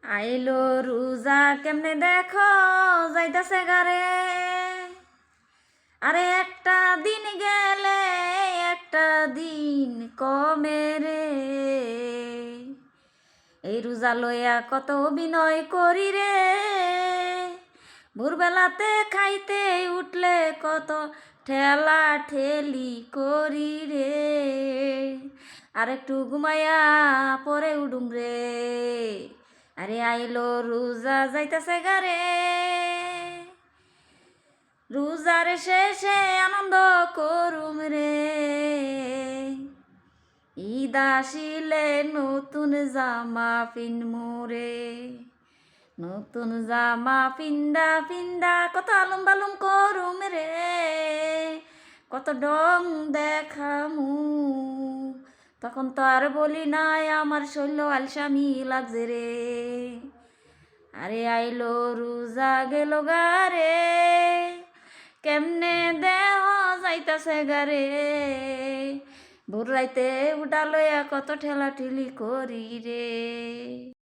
আইলো রোজা কেমনে দেখো যাইতাছে গারে। আরে একটা দিন গেলে একটা দিন কমে রে। এই রোজা লইয়া কত অভিনয় করি রে। ভোরবেলাতে খাইতে উঠলে কত ঠেলা ঠেলি করি রে। আর একটু ঘুমাইয়া পরে উডুম রে। আরে আইলো রোজা যাইতাছে গারে। রোজার শেষে আনন্দ করুম রে। ঈদ আসিলে নতুন জামা পিনমু রে। নতুন জামা পিন্দা পিন্দা কত আলুম বালুম করুম রে। কত ডং দেখামু। তখন তো আর বলি নাই আমার শৈল আলসামি লাগছে রে। আরে আইলো রোজা গেল গারে। কেমনে দেহ যাইতাছে গারে। ভোর রাইতে উঠা লইয়া কত ঠেলা ঠেলি করি রে।